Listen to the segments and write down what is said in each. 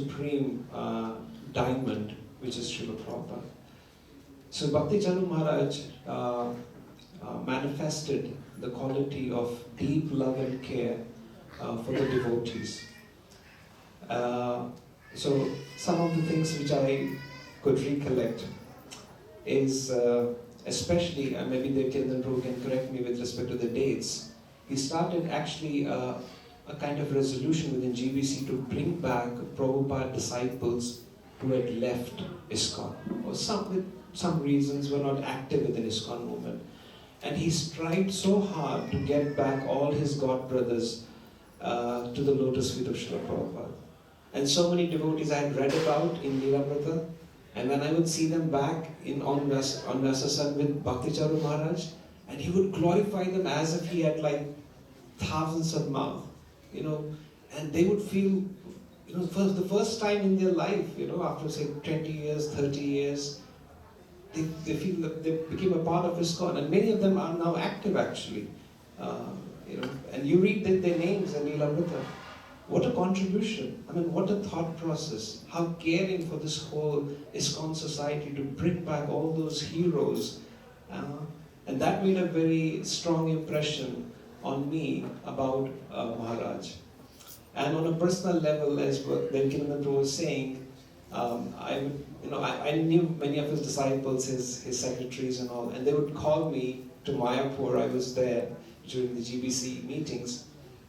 supreme diamond, which is Srila Prabhupada. So Bakthi Charu Maharaj manifested the quality of deep love and care for the devotees. So some of the things which I could recollect is, especially, maybe Devoti Prabhu can correct me with respect to the dates, he started actually a kind of resolution within GBC to bring back Prabhupada disciples who had left ISKCON, or with some reasons were not active within ISKCON movement. And he strived so hard to get back all his god brothers to the lotus feet of Srila Prabhupada. And so many devotees I had read about in Leela, and when I would see them back on Vyasasana with Bakthi Charu Maharaj, and he would glorify them as if he had like thousands of mouths, and they would feel, for the first time in their life, after say 20 years, 30 years, they feel that they became a part of ISKCON, and many of them are now active actually. And you read their names in Leela. What a contribution. I mean, what a thought process. How caring for this whole ISKCON society to bring back all those heroes. And that made a very strong impression on me about Maharaj. And on a personal level, as Devoti Prabhu was saying, I knew many of his disciples, his secretaries and all, and they would call me to Mayapur. I was there during the GBC meetings.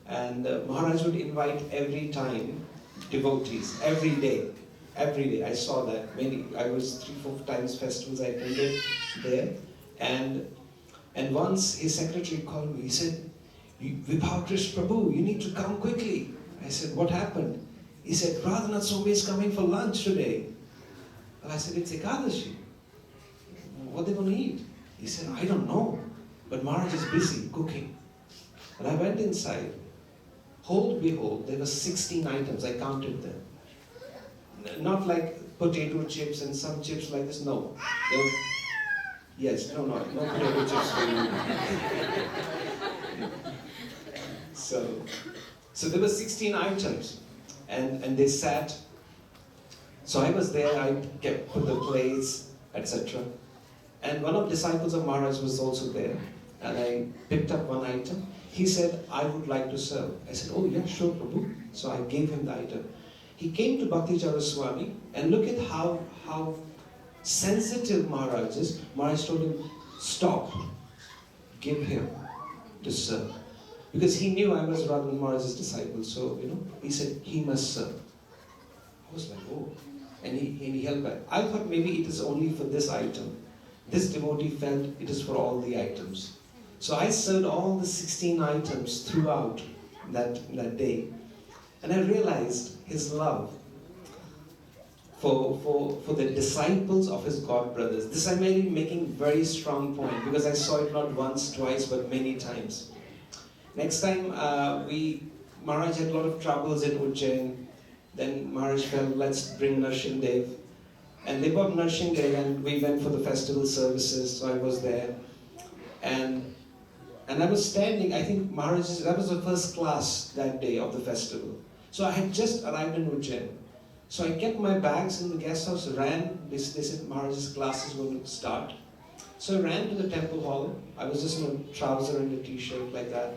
And Maharaj would invite every time devotees, every day. I saw that. I was 3-4 times festivals I attended there. And once his secretary called me, he said, Vibhav Krish Prabhu, you need to come quickly. I said, what happened? He said, Radhanath Swami is coming for lunch today. I said, it's Ekadashi. What are they going to eat? He said, I don't know, but Maharaj is busy cooking. And I went inside. Behold, there were 16 items. I counted them. Not like potato chips and some chips like this. No. No potato chips for you. So there were 16 items, and they sat. So I was there. I put the plates, etc. And one of the disciples of Maharaj was also there, and I picked up one item. He said, I would like to serve. I said, oh yeah, sure, Prabhu. So I gave him the item. He came to Bakthi Charu Swami, and look at how sensitive Maharaj is. Maharaj told him, stop, give him to serve. Because he knew I was Radha Maharaj's disciple, so, he said, he must serve. I was like, oh. And he held back. I thought maybe it is only for this item. This devotee felt it is for all the items. So I served all the 16 items throughout that day. And I realized his love for the disciples of his god brothers. This I may be making very strong point because I saw it not once, twice, but many times. Next time, Maharaj had a lot of troubles in Ujjain. Then Maharaj felt, let's bring Narsingh Dev. And they brought Narsingh Dev and we went for the festival services, so I was there. And I was standing, I think that was the first class that day of the festival. So I had just arrived in Ujjain. So I kept my bags in the guest house, they said Maharaj's class is going to start. So I ran to the temple hall. I was just in a trouser and a t-shirt like that.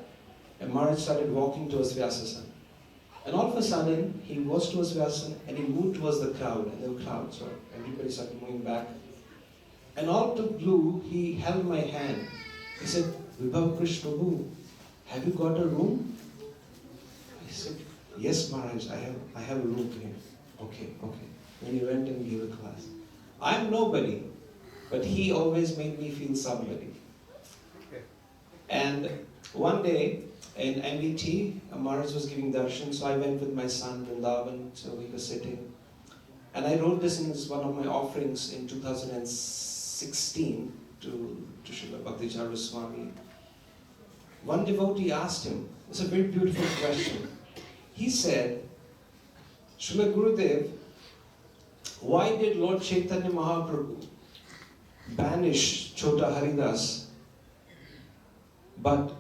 And Maharaj started walking towards Vyasasana. And all of a sudden, he was towards Vyasasana and he moved towards the crowd. And there were crowds, so everybody started moving back. And all out of blue, he held my hand. He said, Vibhav Krish Prabhu, have you got a room? I said, yes, Maharaj, I have a room for him. Okay. And he went and gave a class. I'm nobody, but he always made me feel somebody. Okay. And one day in MVT, Maharaj was giving darshan, so I went with my son Vrindavan, so we were sitting. And I wrote this in one of my offerings in 2016 to Srila Bakthi Charu Swami. One devotee asked him, it's a very beautiful question. He said, Srila Gurudev, why did Lord Chaitanya Mahaprabhu banish Chota Haridas, but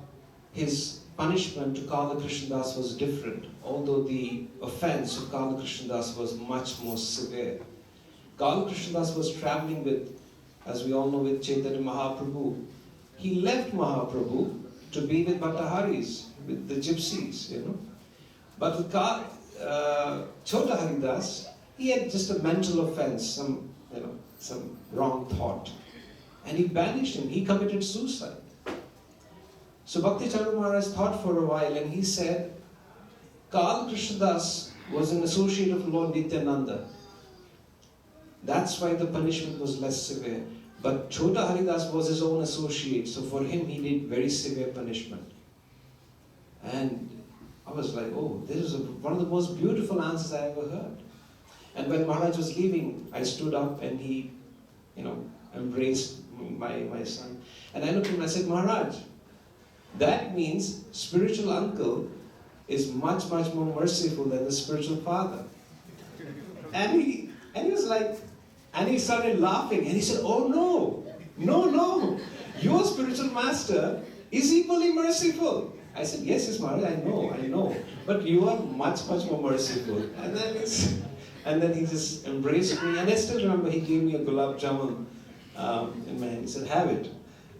his punishment to Kala Krishnadas was different, although the offense of Kala Krishnadas was much more severe. Kala Krishnadas was traveling with, as we all know, with Chaitanya Mahaprabhu. He left Mahaprabhu to be with Bhattaharis, with the gypsies, But with Chota Haridas, he had just a mental offense, some wrong thought. And he banished him. He committed suicide. So Bakthi Charu Maharaj thought for a while and he said, Kala Krishnadas was an associate of Lord Nityananda. That's why the punishment was less severe. But Chota Haridas was his own associate, so for him he did very severe punishment. And I was like, oh, this is one of the most beautiful answers I ever heard. And when Maharaj was leaving, I stood up and he, embraced my son. And I looked at him and I said, Maharaj, that means spiritual uncle is much, much more merciful than the spiritual father. And he was like, and he started laughing and he said, oh no, your spiritual master is equally merciful. I said, yes, Maharaj, I know, but you are much, much more merciful. And then he just embraced me, and I still remember he gave me a gulab jamun in my hand. He said, have it.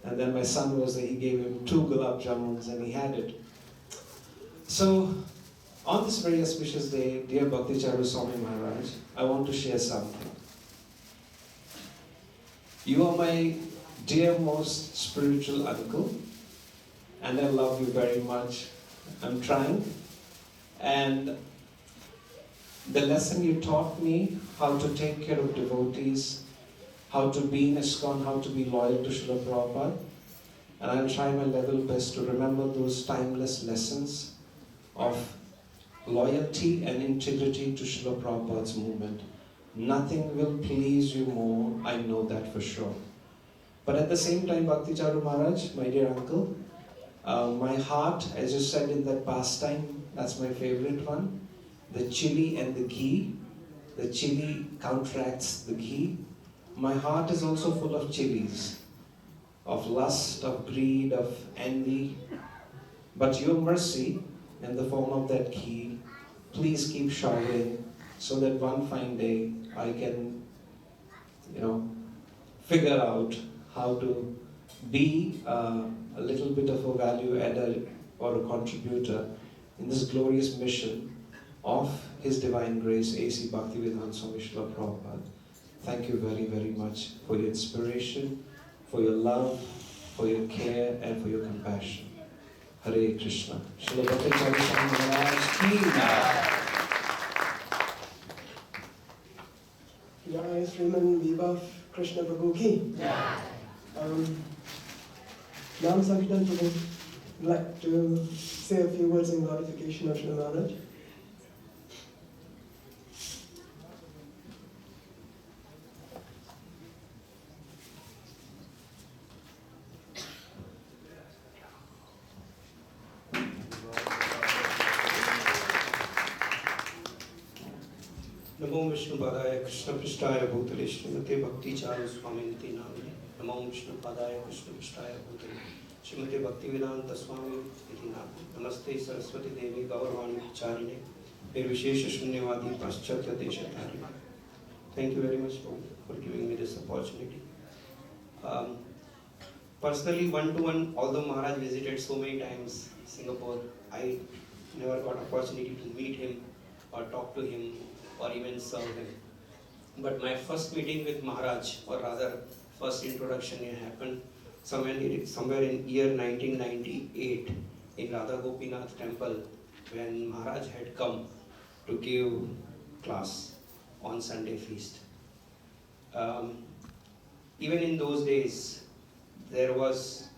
And then my son was there, he gave him 2 gulab jamuns and he had it. So, on this very auspicious day, dear Bakthi Charu Swami Maharaj, I want to share something. You are my dear most spiritual uncle, and I love you very much. I'm trying. And the lesson you taught me, how to take care of devotees, how to be in ISKCON, how to be loyal to Srila Prabhupada, and I'll try my level best to remember those timeless lessons of loyalty and integrity to Srila Prabhupada's movement. Nothing will please you more, I know that for sure. But at the same time, Bakthi Charu Maharaj, my dear uncle, my heart, as you said in that pastime, that's my favorite one. The chili and the ghee. The chili counteracts the ghee. My heart is also full of chilies, of lust, of greed, of envy. But your mercy, in the form of that ghee, please keep showering so that one fine day I can, figure out how to be a little bit of a value adder or a contributor in this glorious mission of His Divine Grace, A.C. Bhaktivedanta Swami Srila Prabhupada. Thank you very, very much for your inspiration, for your love, for your care, and for your compassion. Hare Krishna. Srila Bakthi Charu Swami Maharaj ki Jai Sriman Vibhav Krishna Prabhu ki. Nam Sankirtan would like to say a few words in glorification of Srila Maharaj. नमो विष्णुपादाय कृष्णपृष्ठाय भूतले श्रीमते भक्ति चारु स्वामी नामिने नमो विष्णुपादाय कृष्णपृष्ठाय भूतले श्रीमते भक्तिवेदांत स्वामी नामिने नमस्ते सरस्वती देवी गौरवाणी प्रचारिणे निर्विशेष शून्यवादी पाश्चात्य देशधारिणे. Thank you very much for giving me this opportunity. Personally, one-to-one, although Maharaj visited so many times Singapore, I never got opportunity to meet him or talk to him or even serve him. But my first meeting with Maharaj, or rather first introduction, happened somewhere in year 1998 in Radha Gopinath temple, when Maharaj had come to give class on Sunday feast. Even in those days, there was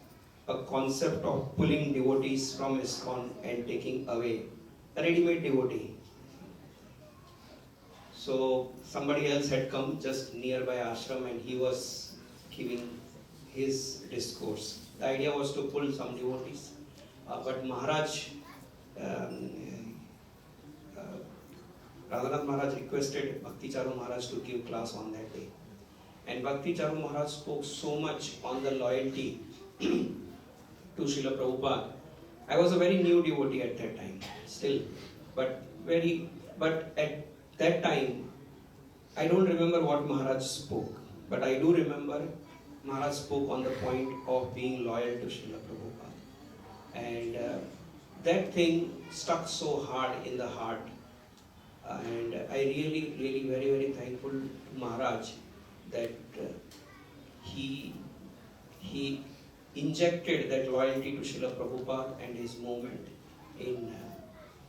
a concept of pulling devotees from ISKCON and taking away a ready-made devotee. So somebody else had come just nearby ashram and he was giving his discourse. The idea was to pull some devotees, but Maharaj, Jagannath Maharaj requested Bakthi Charu Maharaj to give class on that day. And Bakthi Charu Maharaj spoke so much on the loyalty to Srila Prabhupada I was a very new devotee at that time, still, but at that time, I don't remember what Maharaj spoke, but I do remember Maharaj spoke on the point of being loyal to Srila Prabhupada, and that thing stuck so hard in the heart, and I really very very thankful to Maharaj that he injected that loyalty to Srila Prabhupada and his movement in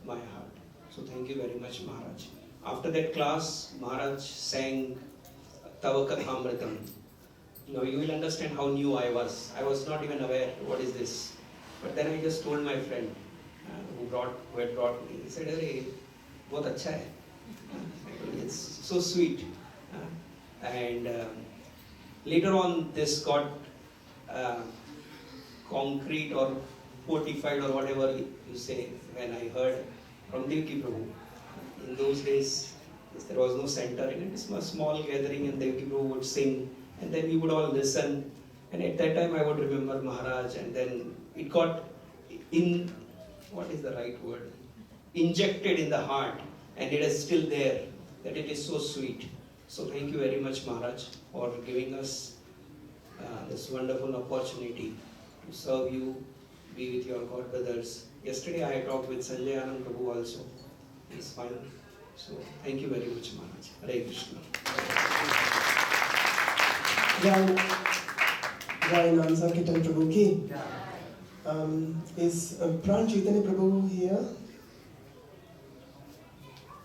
my heart. So thank you very much, Maharaj. After that class, Maharaj sang Tava Kathamritam. Now you will understand how new I was. I was not even aware what is this. But then I just told my friend who had brought me. He said, "Hey, बहुत अच्छा है." It's so sweet. And later on, this got concrete or fortified or whatever you say when I heard from Devki Prabhu. In those days, there was no center in it. It was a small gathering and Devki Prabhu would sing and then we would all listen. And at that time I would remember Maharaj, and then it got what is the right word? Injected in the heart, and it is still there, that it is so sweet. So thank you very much, Maharaj, for giving us this wonderful opportunity to serve you, be with your God brothers. Yesterday I talked with Sanjay Anand Prabhu also. He's fine. So thank you very much, Maharaj. Hare Krishna. Jai Nam Sankirtan Prabhu ki. Is Pran Chaitanya Prabhu here?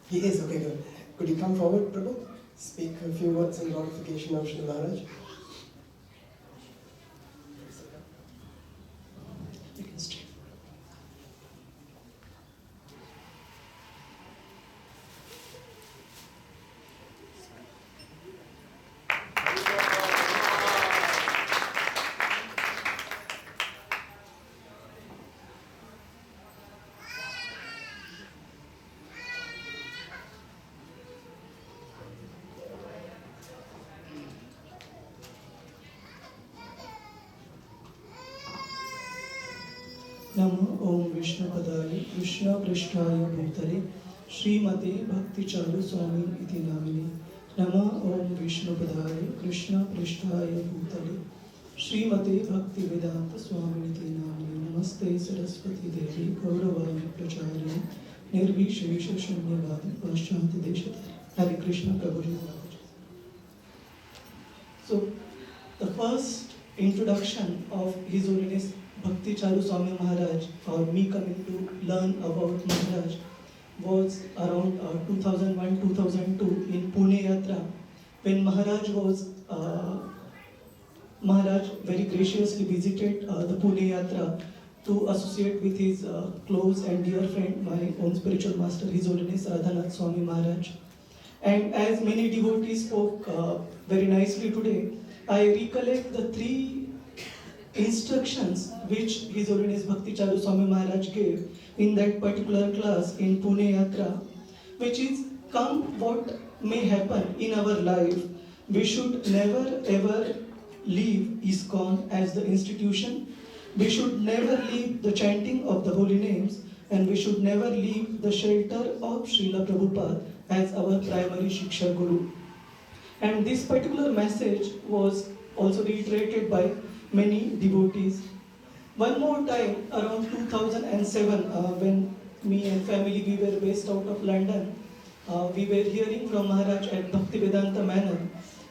He is, okay, good. Could you come forward, Prabhu? Speak a few words in glorification of Shri Maharaj. You can stay. नमो ओम विष्णुपदाय कृष्णपृष्ठाय भूतले श्रीमते भक्ति चारु स्वामी इति नामिने। नमो ओम विष्णुपदाय कृष्णपृष्ठाय भूतले श्रीमते भक्ति वेदांत स्वामी इति नामिने। नमस्ते सरस्वती देवी गौरवाणी प्रचारिणे निर्विशेष शून्यवादी पाश्चात्य देशतारिणे। Hare Krishna, Prabhuji Maharaj. So, the first introduction of His Holiness Bakthi Charu Swami Maharaj, or me coming to learn about Maharaj, was around 2001-2002 in Pune Yatra, when Maharaj very graciously visited the Pune Yatra to associate with his close and dear friend, my own spiritual master, His Holiness Radhanath Swami Maharaj. And as many devotees spoke very nicely today, I recollect the three instructions which His Holiness Bakthi Charu Swami Maharaj gave in that particular class in Pune Yatra, which is, come what may happen in our life, we should never ever leave ISKCON as the institution, we should never leave the chanting of the holy names, and we should never leave the shelter of Srila Prabhupada as our primary Shiksha Guru. And this particular message was also reiterated by many devotees. One more time, around 2007, when me and family, we were based out of London, we were hearing from Maharaj at Bhaktivedanta Manor,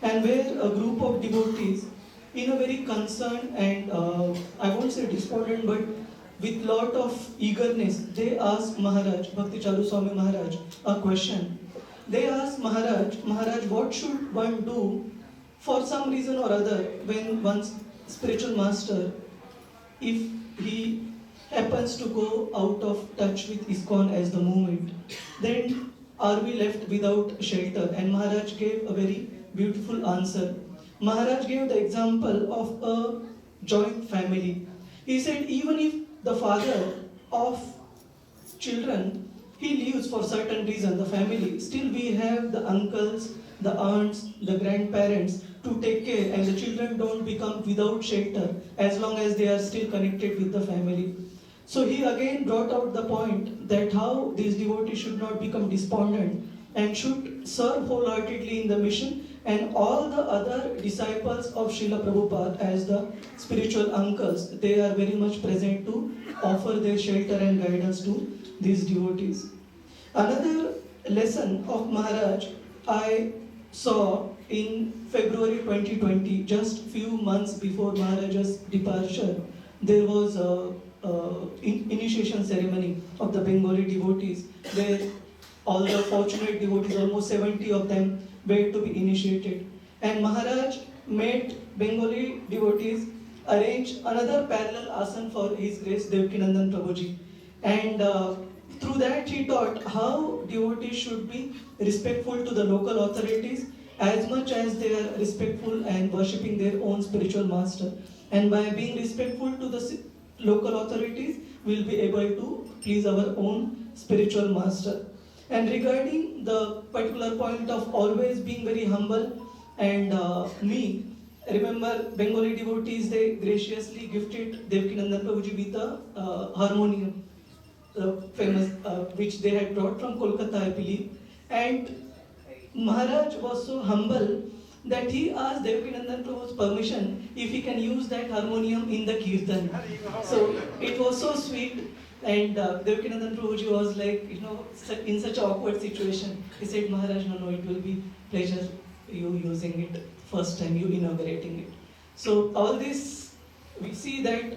and where a group of devotees, in a very concerned and I won't say despondent, but with lot of eagerness, they asked Maharaj, Bakthi Charu Swami Maharaj, a question. They asked Maharaj, what should one do for some reason or other when one's spiritual master, if he happens to go out of touch with ISKCON as the movement, then are we left without shelter? And Maharaj gave a very beautiful answer. Maharaj gave the example of a joint family. He said, even if the father of children, he leaves for certain reason, the family, still we have the uncles, the aunts, the grandparents to take care, and the children don't become without shelter as long as they are still connected with the family. So he again brought out the point that how these devotees should not become despondent and should serve wholeheartedly in the mission, and all the other disciples of Srila Prabhupada as the spiritual uncles, they are very much present to offer their shelter and guidance to these devotees. Another lesson of Maharaj I saw in February 2020, just few months before Maharaj's departure. There was a initiation ceremony of the Bengali devotees where all the fortunate devotees, almost 70 of them, were to be initiated. And Maharaj made Bengali devotees arrange another parallel asan for His Grace Devkinandan Prabhuji. And through that he taught how devotees should be respectful to the local authorities as much as they are respectful and worshipping their own spiritual master. And by being respectful to the local authorities, we'll be able to please our own spiritual master. And regarding the particular point of always being very humble and meek, remember Bengali devotees, they graciously gifted Devkinandan Prabhuji with a harmonium, famous, which they had brought from Kolkata, I believe. And Maharaj was so humble that he asked Devkinandan Prabhu's permission if he can use that harmonium in the kirtan. So it was so sweet, and Devkinandan Prabhuji was like, in such an awkward situation. He said, Maharaj, no, it will be pleasure you using it first time, you inaugurating it. So all this, we see that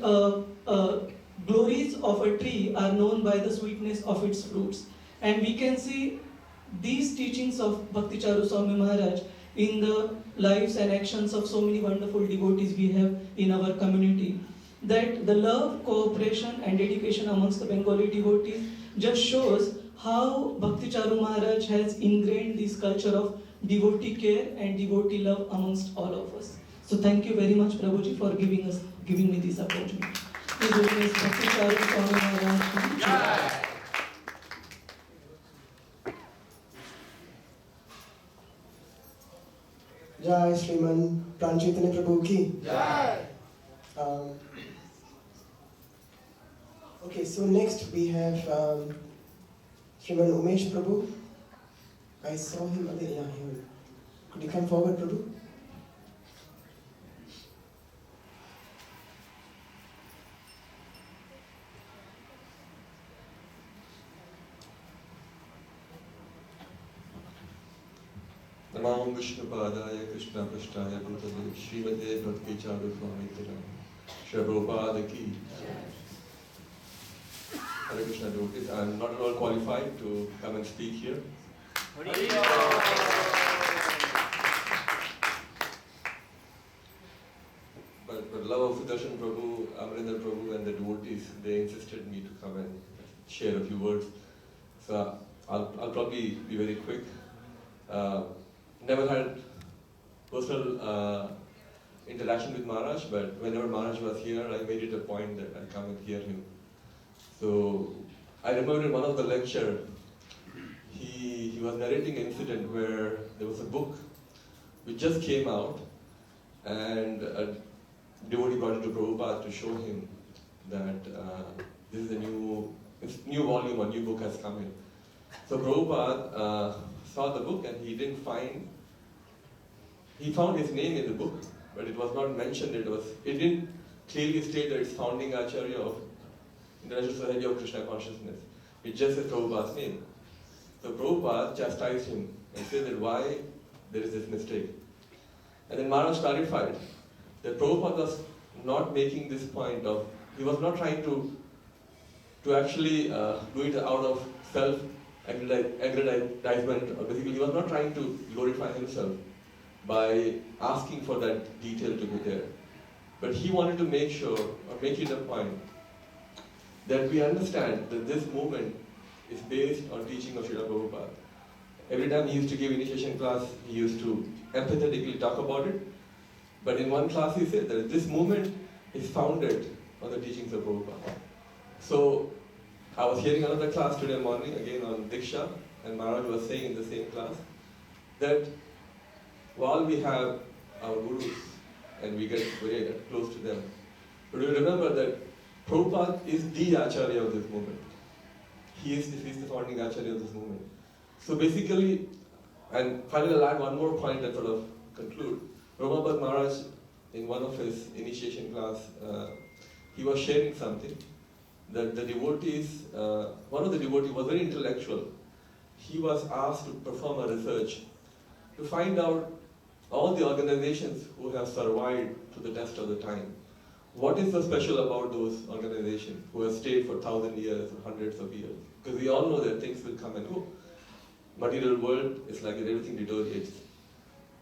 glories of a tree are known by the sweetness of its fruits. And we can see these teachings of Bakthi Charu Swami Maharaj in the lives and actions of so many wonderful devotees we have in our community. That the love, cooperation and dedication amongst the Bengali devotees just shows how Bakthi Charu Maharaj has ingrained this culture of devotee care and devotee love amongst all of us. So thank you very much, Prabhuji, for giving me this opportunity. His Holiness Bakthi Charu Swami Maharaj. Jai Sriman Pran Chaitanya Prabhu ki. Jai. Okay, so next we have Sriman Umesh Prabhu. I saw him again. Yeah, here. Could you come forward, Prabhu? Namam Vishnupadaya Krishna Prashtaya Bhutale Srimate Bakthi Charu Swami Maharaj Shri Prabhupada ki. Hare Krishna devotees. I am not at all qualified to come and speak here. But love of Sudarshan Prabhu, Amrinder Prabhu and the devotees, they insisted me to come and share a few words. So I'll probably be very quick. Never had personal interaction with Maharaj, but whenever Maharaj was here, I made it a point that I come and hear him. So I remember in one of the lecture, he was narrating an incident where there was a book which just came out, and a devotee brought it to Prabhupada to show him that this is a new volume, a new book has come in. So Prabhupada saw the book and he found his name in the book, but it was not mentioned. It didn't clearly state that it's founding Acharya of International Society of Krishna Consciousness. It just says Prabhupada's name. So Prabhupada chastised him and said that why there is this mistake. And then Maharaj clarified that Prabhupada was not making this point of, he was not trying to actually do it out of self-aggrandizement, or basically he was not trying to glorify himself by asking for that detail to be there. But he wanted to make sure, or make it a point, that we understand that this movement is based on teaching of Srila Prabhupada. Every time he used to give initiation class, he used to empathetically talk about it. But in one class he said that this movement is founded on the teachings of Prabhupada. So I was hearing another class today morning, again on Diksha, and Maharaj was saying in the same class that while we have our gurus and we get very close to them, but we remember that Prabhupada is the Acharya of this movement. He is the founding Acharya of this movement. So basically, and finally I'll add one more point that sort of conclude. Prabhupada Maharaj, in one of his initiation class, he was sharing something that the devotees, one of the devotees was very intellectual. He was asked to perform a research to find out all the organizations who have survived to the test of the time. What is so special about those organizations who have stayed for 1,000 years or hundreds of years? Because we all know that things will come and go. Material world is like everything deteriorates.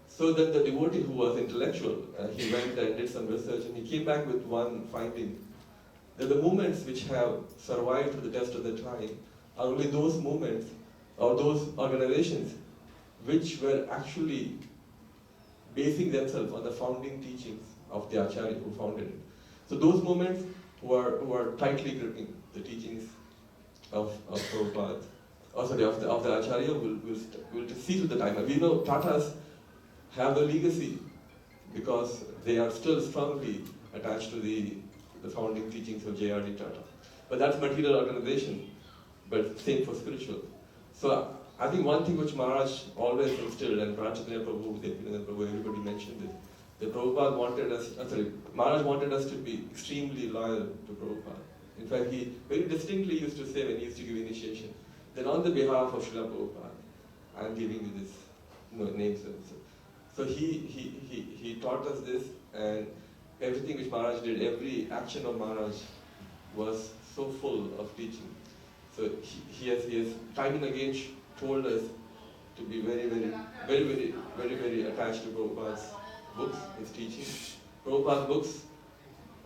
So that the devotee who was intellectual, he went and did some research and he came back with one finding, that the movements which have survived to the test of the time are only those movements or those organizations which were actually basing themselves on the founding teachings of the Acharya who founded it. So those movements who are tightly gripping the teachings of Prabhupada, of the Acharya will see to the time. And we know Tatas have a legacy because they are still strongly attached to the founding teachings of J.R.D. Tata. But that's material organization, but same for spiritual. So I think one thing which Maharaj always instilled, and Prabhu, Prabhu, everybody mentioned it, that Prabhupada wanted us, Maharaj wanted us to be extremely loyal to Prabhupada. In fact, he very distinctly used to say when he used to give initiation, that on the behalf of Srila Prabhupada, I am giving you this name. So he taught us this, and everything which Maharaj did, every action of Maharaj was so full of teaching. So he has time and again told us to be very attached to Prabhupada's books, his teachings. Prabhupada's books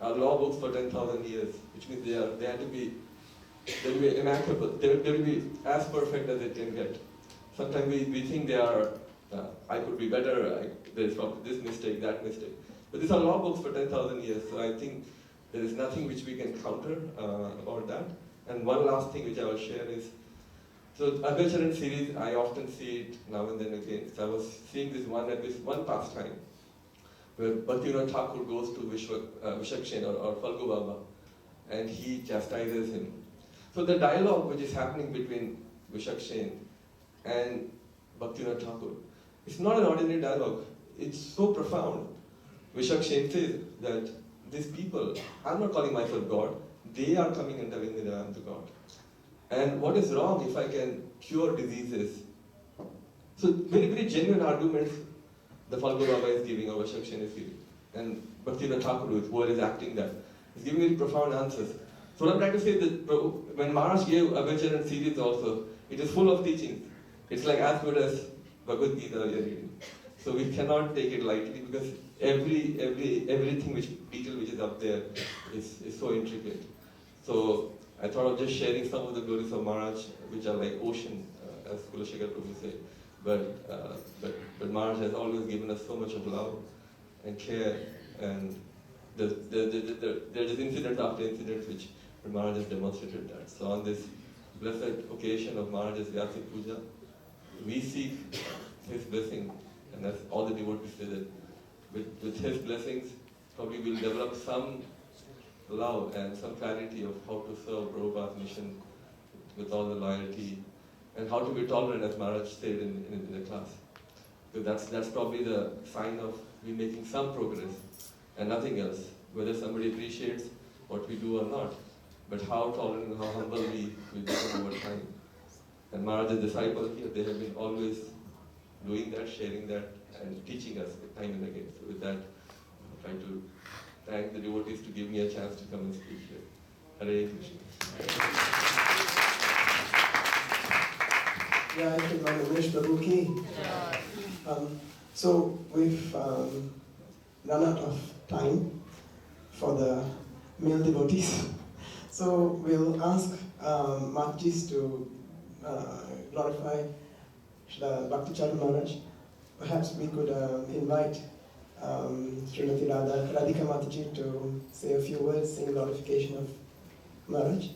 are law books for 10,000 years, which means they have to be immaculable. They will be as perfect as it can get. Sometimes we think they are, I could be better, there's this mistake, that mistake. But these are law books for 10,000 years, so I think there is nothing which we can counter about that. And one last thing which I will share is, so Advaita series, I often see it now and then again. So I was seeing this one pastime, where Bhakti Thakur goes to Vishakshen or Falgu Baba, and he chastises him. So the dialogue which is happening between Vishakshen and Bhakti Thakur, it's not an ordinary dialogue, it's so profound. Vishakshen says that these people, I'm not calling myself God, they are coming and telling me that I am the God. And what is wrong if I can cure diseases? So very genuine arguments the Falgu Baba is giving, or Vishakshen is giving. And Bhakti Thakur, who is acting that, is giving very profound answers. So what I'm trying to say is that when Maharaj gave Abhacharan series also, it is full of teachings. It's like as good as Bhagavad Gita we are reading. So we cannot take it lightly because everything detail which is up there is so intricate. So I thought of just sharing some of the glories of Maharaj, which are like ocean, as Kulashekar Prabhu said. But Maharaj has always given us so much of love and care, and there's incident after incident which Maharaj has demonstrated that. So on this blessed occasion of Maharaj's Vyasa Puja, we seek his blessing, and as all the devotees say that with his blessings, probably we'll develop some love and some clarity of how to serve Prabhupada's mission with all the loyalty, and how to be tolerant, as Maharaj said in the class. So that's probably the sign of we making some progress and nothing else, whether somebody appreciates what we do or not, but how tolerant and how humble we become over time. And Maharaj's disciples here, they have been always doing that, sharing that, and teaching us time and again. So with that, I try to thank the devotees to give me a chance to come and speak here. Hare Krishna. Yeah, I think I'm Umesh Prabhu ki. So we've run out of time for the male devotees. So we'll ask Matajis to glorify the Bakthi Charu Maharaj. Perhaps we could invite Srimati Radhika Mataji to say a few words in glorification of Maharaj.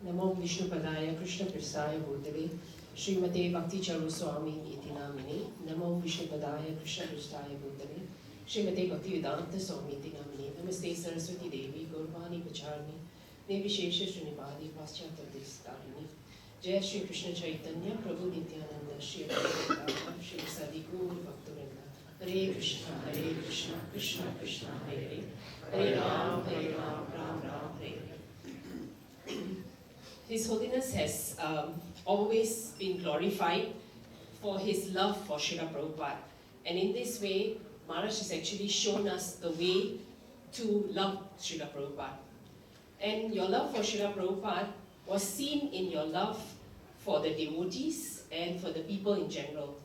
Namo Vishnu Padaya Krishna Prasaya Bhutale Srimate Bakthi Charu Swami iti namini, Namo Vishnupadaya Krishna Prishthaya Bhutale, Srimate Bhakti Vedanta Swami iti namini, Namaste Saraswati Devi Gurvani Pacharni, Devi Shesha Srinivadi Paschata Deskarini, Jai Shri Krishna Chaitanya Prabhu Nityananda Shri Advaita Shri Sadhguru Bhaktivinoda Hare Krishna Krishna Krishna Hare Hare Hare Ram Ram Ram Hare Hare. His Holiness has always been glorified for his love for Srila Prabhupada. And in this way, Maharaj has actually shown us the way to love Srila Prabhupada. And your love for Srila Prabhupada was seen in your love for the devotees and for the people in general.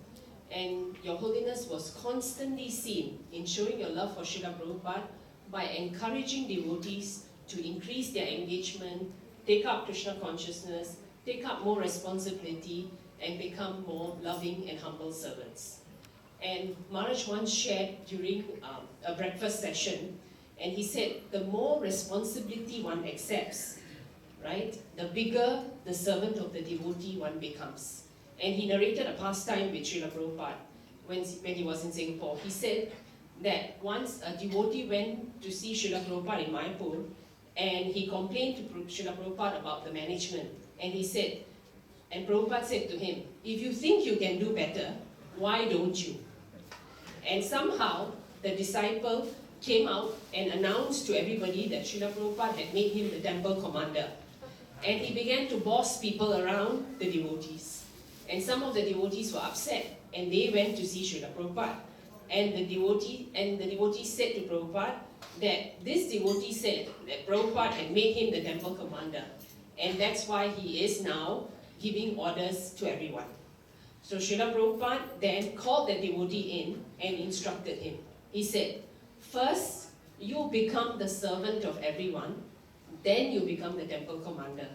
And your Holiness was constantly seen in showing your love for Srila Prabhupada by encouraging devotees to increase their engagement, take up Krishna consciousness, take up more responsibility, and become more loving and humble servants. And Maharaj once shared during a breakfast session, and he said, the more responsibility one accepts, right, the bigger the servant of the devotee one becomes. And he narrated a pastime with Srila Prabhupada when he was in Singapore. He said that once a devotee went to see Srila Prabhupada in Mayapur, and he complained to Srila Prabhupada about the management. And he said, and Prabhupada said to him, if you think you can do better, why don't you? And somehow the disciple came out and announced to everybody that Srila Prabhupada had made him the temple commander. And he began to boss people around the devotees. And some of the devotees were upset, and they went to see Srila Prabhupada. And the devotee said to Prabhupada that this devotee said that Prabhupada had made him the temple commander. And that's why he is now giving orders to everyone. So Srila Prabhupada then called the devotee in and instructed him. He said, first, you become the servant of everyone, then you become the temple commander.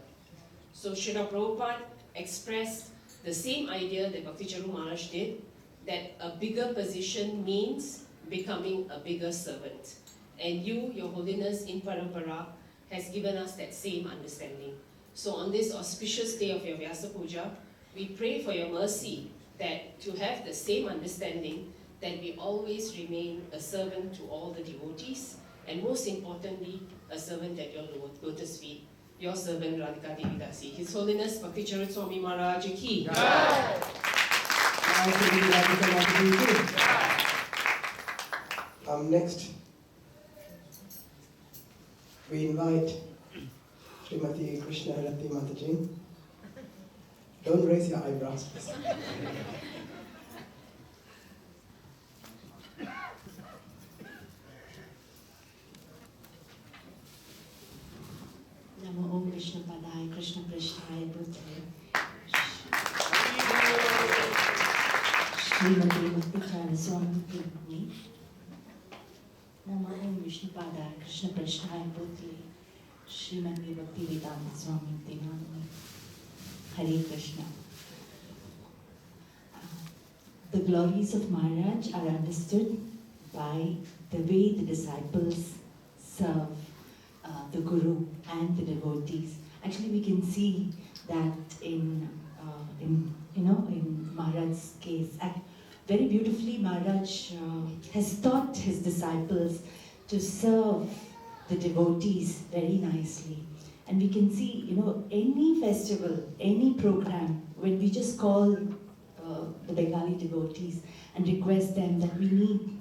So Srila Prabhupada expressed the same idea that Bakthi Charu Maharaj did, that a bigger position means becoming a bigger servant. And you, Your Holiness, in Parampara, has given us that same understanding. So on this auspicious day of your Vyasa Puja, we pray for your mercy that to have the same understanding, that we always remain a servant to all the devotees, and most importantly, a servant at your lotus feet. Your servant Radhika Devi Dasi. His Holiness Bakthi Charu Swami Maharaj ki. Next, we invite Srimati Krishna Rati Mataji. Don't raise your eyebrows, please. Namo Om Krishna Padaya Krishna Prishthaya Bhutale Srimati Bakthi Charu Swami Maharaj. Namo Om Vishnu Padaya Krishna Prishthaya Bhutale Srimati Bhakti Vedanta Swami Maharaj. Hare Krishna. The glories of Maharaj are understood by the way the disciples serve the Guru and the devotees. Actually, we can see that in Maharaj's case. Very beautifully, Maharaj has taught his disciples to serve the devotees very nicely. And we can see, any festival, any program, when we just call the Bengali devotees and request them that we need,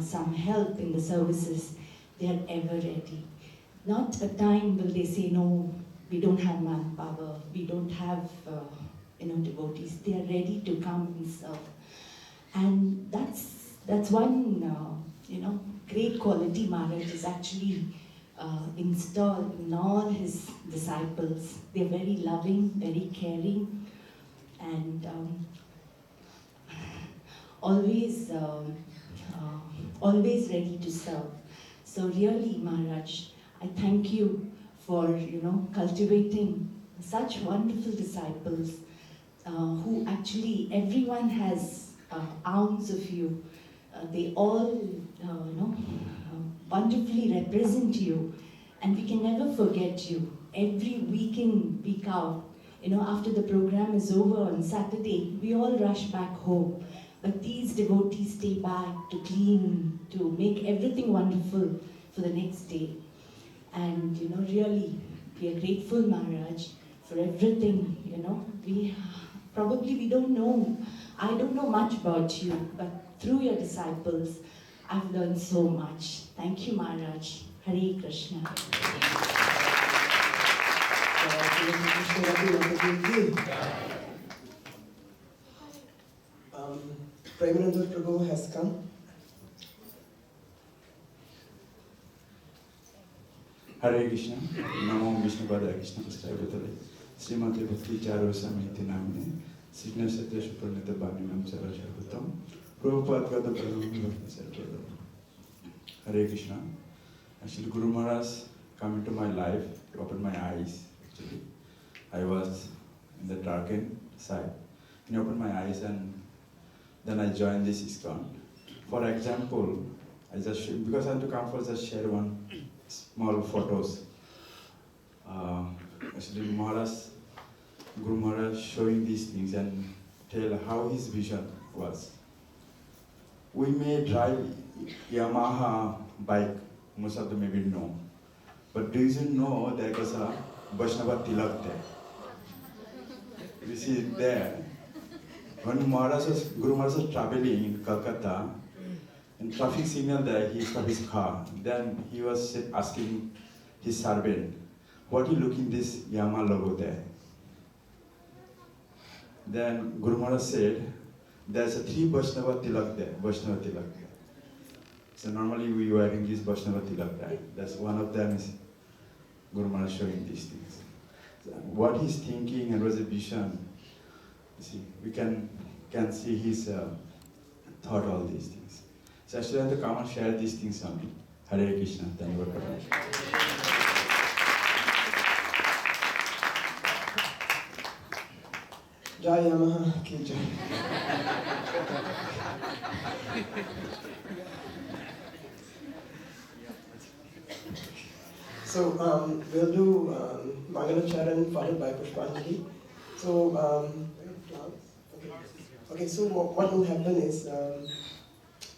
some help in the services, they are ever ready. Not a time will they say, no, we don't have manpower, we don't have, devotees. They are ready to come and serve. And that's one, great quality Maharaj is actually installed in all his disciples. They're very loving, very caring, and always ready to serve. So really, Maharaj, I thank you for cultivating such wonderful disciples who actually everyone has ounce of you. They all wonderfully represent you, and we can never forget you. every week in, week out. After the program is over on Saturday, we all rush back home. But these devotees stay back to clean, to make everything wonderful for the next day. And, really, we are grateful, Maharaj, for everything, we don't know. I don't know much about you, but through your disciples, I've learned so much. Thank you, Maharaj. Hare Krishna. Premananda Prabhu has come. Hare Krishna, Namo Vishnu Padaya Krishna Prasthayavutale, Srimati Bakthi Charu Swami Namine, Srina Satya Supranita Bhaninam Sarashavutam, Prabhupada Gada Pradam Sarkadam. Hare Krishna. Actually, Guru Maharaj came into my life, he opened my eyes. Actually, I was in the darkened side. He opened my eyes and then I joined this ISKCON. For example, because I have to come for just share one small photos. Actually, Guru Maharaj showing these things and tell how his vision was. We may drive Yamaha bike, most of them maybe know. But do you know there was a Vaishnava Tilak there? You see there, when Guru Maharaj was traveling in Calcutta, in traffic signal there, he stopped his car. Then he was asking his servant, what you look in this Yamaha logo there? Then Guru Maharaj said, there's a 3 Vaishnava Tilak there, Vaishnava Tilak there. So normally we wearing this Vaishnava Tilak there. That's one of them is Guru Maharaj showing these things. So what he's thinking and was a vision, you see, we can see his thought all these things. So actually I have to come and share these things only. Hare Krishna, thank you very much. Jai Yamaha Ki Jai. So we'll do Mangala Charan followed by Pushpanjali. So okay. So what will happen is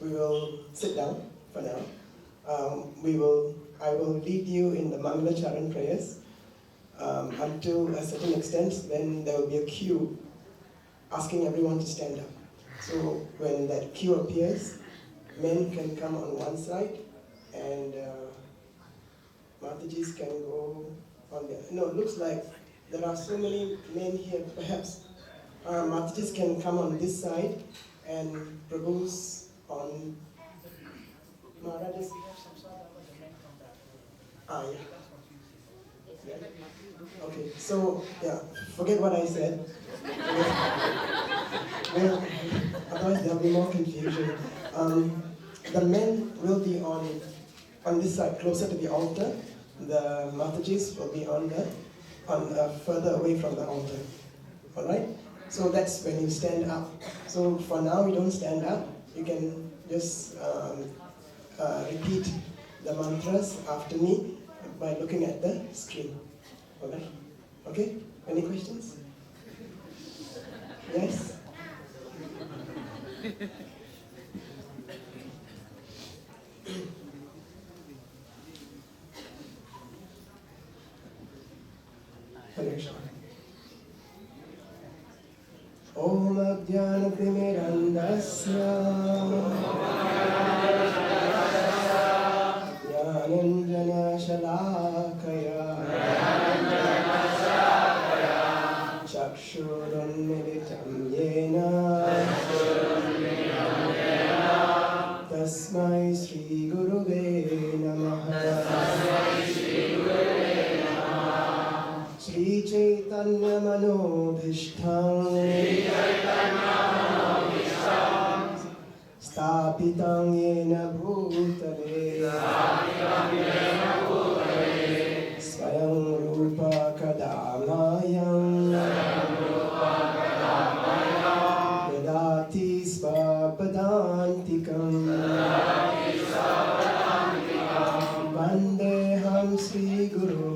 we will sit down for now. I will lead you in the Mangala Charan prayers until a certain extent. Then there will be a queue asking everyone to stand up. So when that queue appears, men can come on one side and Matajis can go on the other. No, it looks like there are so many men here. Perhaps Matajis can come on this side and Prabhu's on Maharaj's. Yeah. Okay, so yeah, forget what I said. Well, otherwise there'll be more confusion. The men will be on this side, closer to the altar. The Matajis will be on further away from the altar. All right. So that's when you stand up. So for now, you don't stand up. You can just repeat the mantras after me by looking at the screen. All right. Okay. Any questions? Yes. Om Ajnana-Timirandasya Jnananjana-Shalakaya Chakshurunmilitam Yena Tasmai Shri Guruve Namaha Shri Chaitanya Manobhishtam Sthapitam Yena Bhutale Swayam Rupa Kadamayam Dadati Svapadantikam Vandeham Sri Guru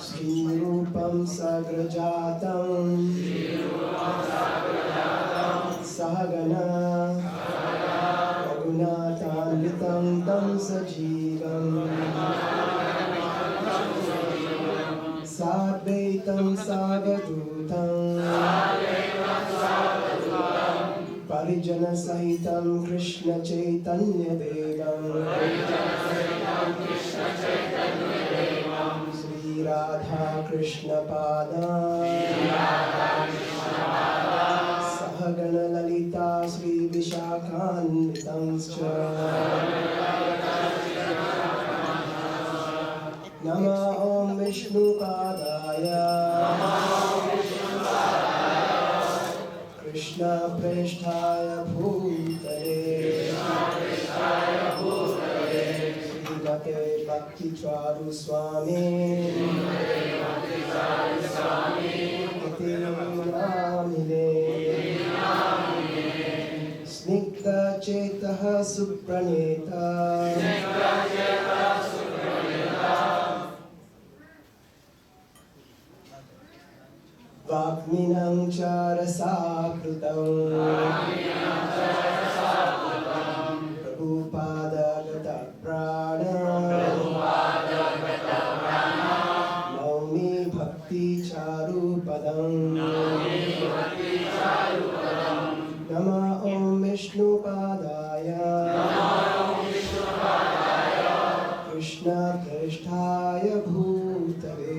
श्रीरूपं सग्रजातं सहगना रघुनाथान्वितं तं सजीवम् साद्वैतं सावधूतं परिजनसहितं कृष्णचैतन्यदेवं श्रीराधा कृष्णपादा सहगणललिता श्रीविशाखान्वितंश्च नमः ॐ विष्णुपादाय कृष्णप्रेष्ठाय भूतले श्रीमते भक्ति चारु स्वामी इति नामिने स्निग्धचेतः सुप्रणेता वाग्मिनं च रसाकृतं प्रभुपादगतप्राण नौमि भक्तिचारुपदम् नमः ॐ विष्णुपादाय कृष्णप्रेष्ठाय भूतले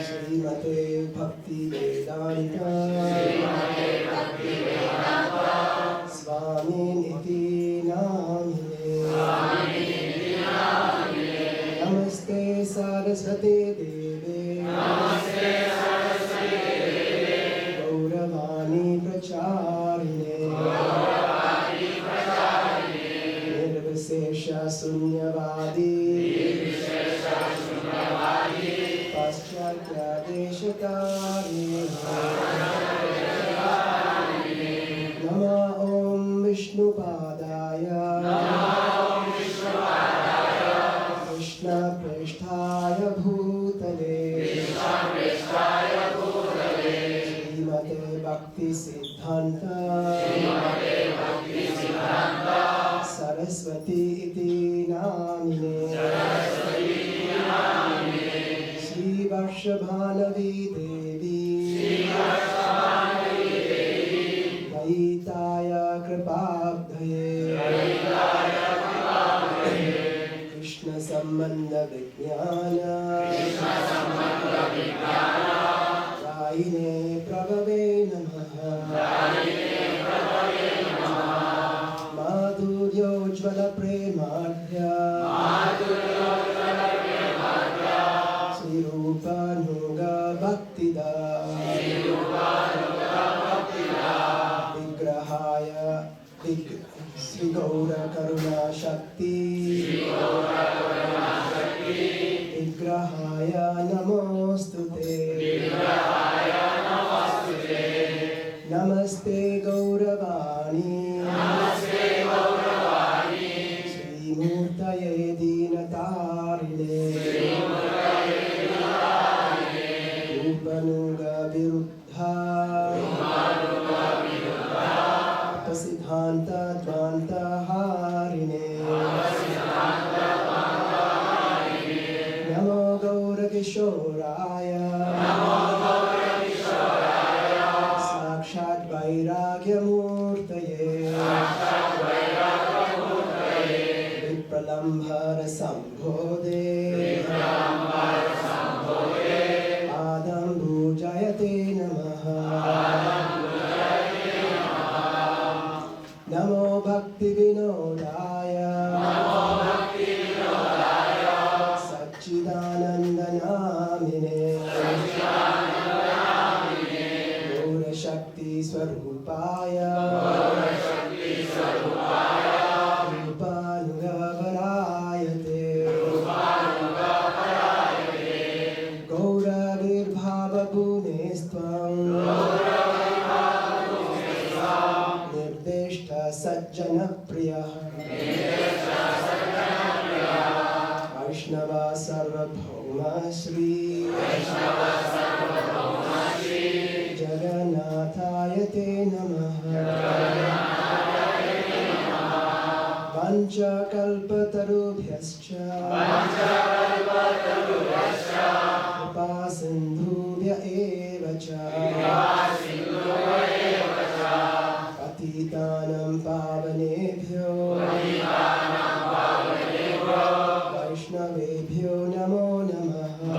श्रीमते भक्तिवेदान्त स्वामिनिति नामिने नमस्ते सरस्वती देवे गौरवाणी प्रचारिणे निर्विशेष शून्यवादी नमः ॐ विष्णुपादाय कृष्णप्रेष्ठाय भूतले श्रीमते भक्तिसिद्धान्त सरस्वती इति नामिने श्रीवर्षभानवी देवी दयिताय कृपाब्धये कृष्णसम्बन्धविज्ञान दायिने प्रभवे नमः माधुर्योज्ज्वलप्रेमाढ्य भक्तिदा विग्रहाय श्री गौर करुणा शक्ति विग्रहाय नमोस्तुते नमस्ते गौरवाणी श्रीमूर्तये दीनतारिणे सिद्धांत ध्वांत हारिणे नमो गौरकिशोराय साक्षात् वैराग्यमूर्तये विप्रलम्भर संबोधे आदम्बुजयते नमः नमो भक्तिविनोदाय सच्चिदानन्दनामिने गौरशक्तिस्वरूपाय रूपानुगवरायते Sarvabhauma Shri Jagannathaya Te Namaha Vancha Kalpatarubhyascha Kripa Sindhubhya Eva Cha Patitanam Pavanebhyo Vaishnavebhyo Namo Namaha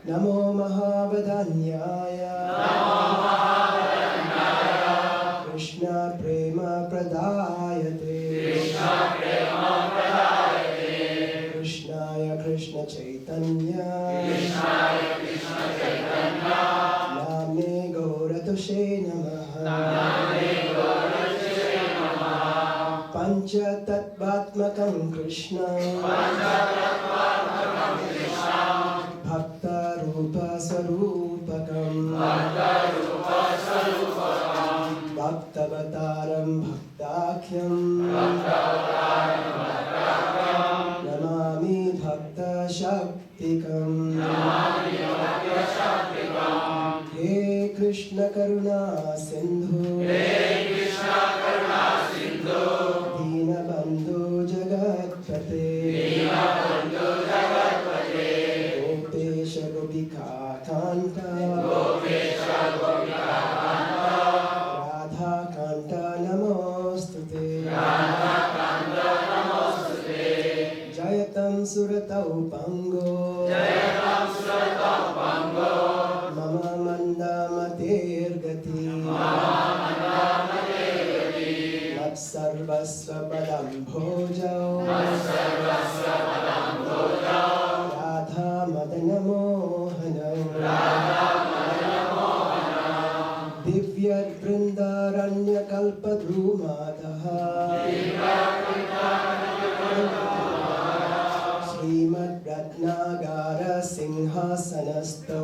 Namo Mahavadanyaya Krishna Prema Pradayate Krishnaya Krishna Chaitanya Namne Gauratushe Namaha Pancha Tattvatmakam Krishna Bhakta Rupa Sarupakam Bhaktavataram Bhaktakyam Namami Bhakta Shaktikam He Krishna Karuna Sindhu Deenabandhu Jagatpate Gopesha Gopika Kanta Radha Kanta Namostute Jayatam Suratau Pango Mama Manda Matergati Mat Sarvasva Padam Bhojao Radha Madana Mohanam Divya Vrindaranya Kalpadrumadaha Srimad Ratnagara Singhasanasto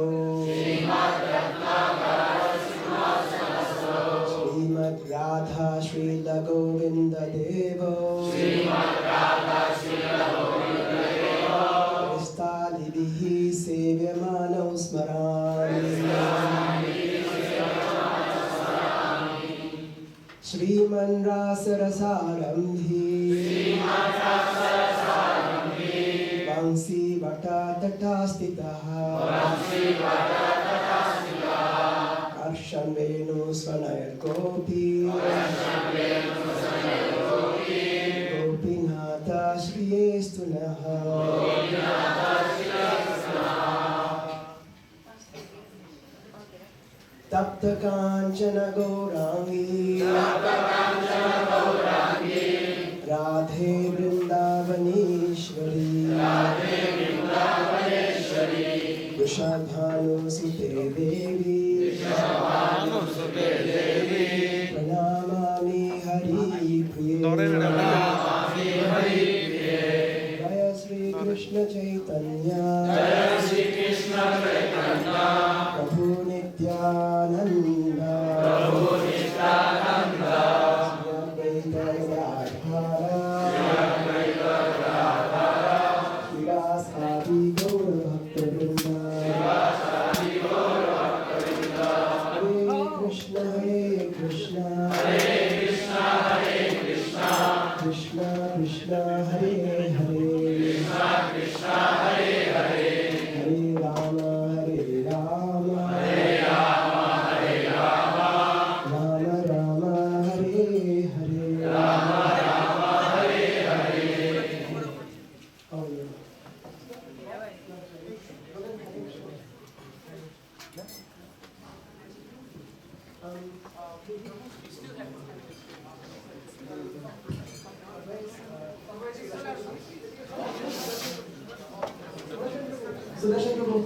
Srimad Radha Srila Govinda Devo Kristalibihi Sevyamano Smarami Shriman Rasarasarambhi Vangsi Vatatastitaha Karshan Venu Svanayar Gopi Gopinatha Shriyestunaha Tapta Kanchana Gaurangi Radhe Vrindavaneshwari Vrishabhanu Sute Devi Pranamami Hari Priye Jaya Sri Krishna Chaitanya Prabhu Nityananda Sri Advaita Gadadhara Srivasadi Gaura Bhakta Vrinda Hare Krishna Krishna Krishna Hare Hare Hare Rama Rama Rama Hare Hare Oh, yeah. Sudarshan Prabhu.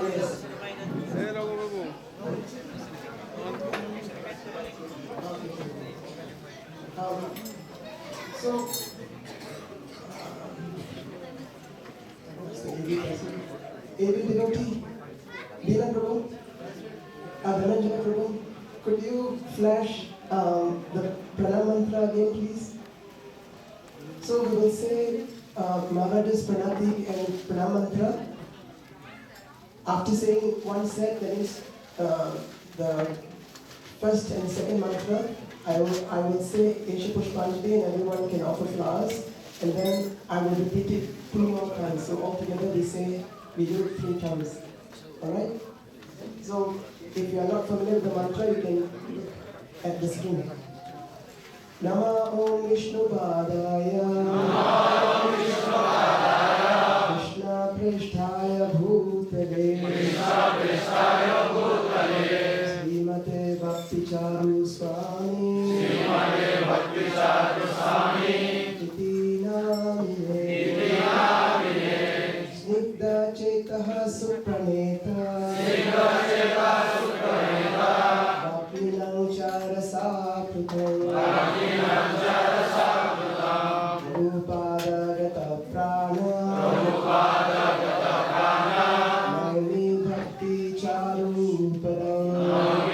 Yes. So, AB devotee, Leela Prabhu, Dhananjana Prabhu, could you flash the pranam mantra again, please? So we will say Maharaj's pranati and pranam mantra. After saying one set, that is the first and second mantra, I will say Esha Pushpanjali and everyone can offer flowers, and then I will repeat it 2 more times. So altogether we do it 3 times. Alright? So if you are not familiar with the mantra, you can look at the screen. Nama Om Vishnu Padaya Krishna Prishtaya Bhutale Srimate Bakthi Charu Swami Iti Namine Snigdha Chetah Supraneta Bhaktinam Charasa Rupadagata Prana Naumi Bhakti Charu Padam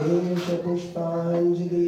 Esha Pushpanjali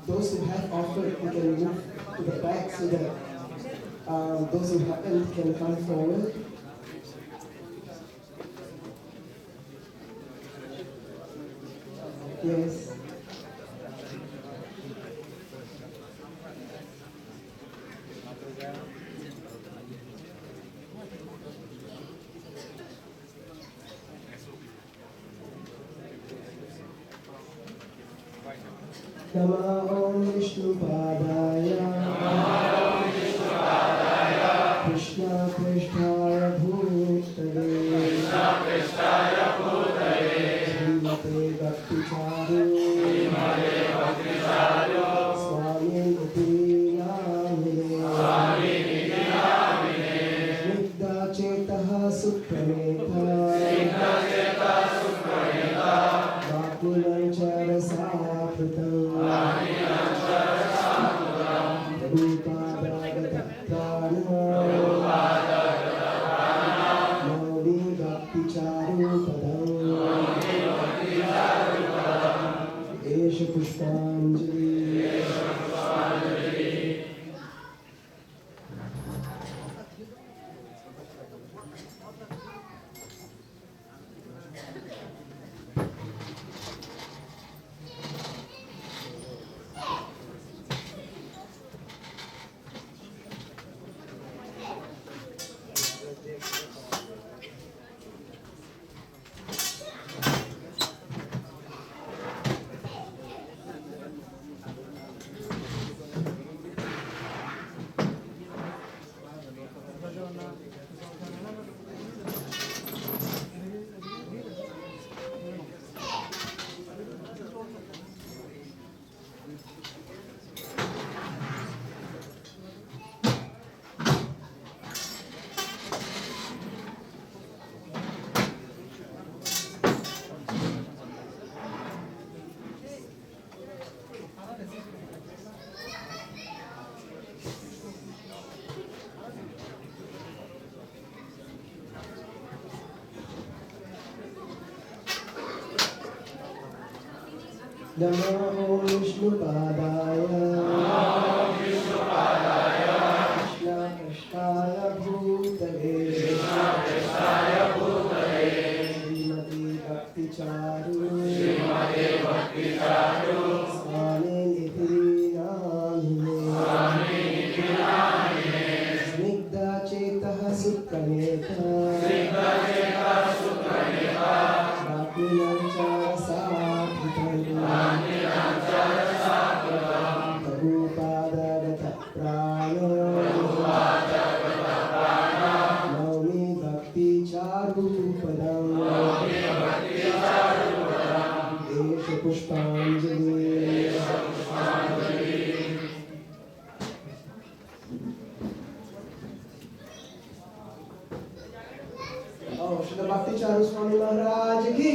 Those who have offered, we can move to the back so that those who haven't can come forward. Yes. Nama Om Vishnu Padaya Krishna Prishtaya Bhutale Srimate Bakthi Charu Swami Iti Namine Snigdha Chetah Supraneta Bhaktinam Charasa Esha Pushpanjali. Namo Vishnu Padaya Krishna Prishtaya Bhutale Srimati Bakthi Charu Charu Padam Desha Pushpanjali Oh, Shri Bakthi Charu Swami Maharaj ki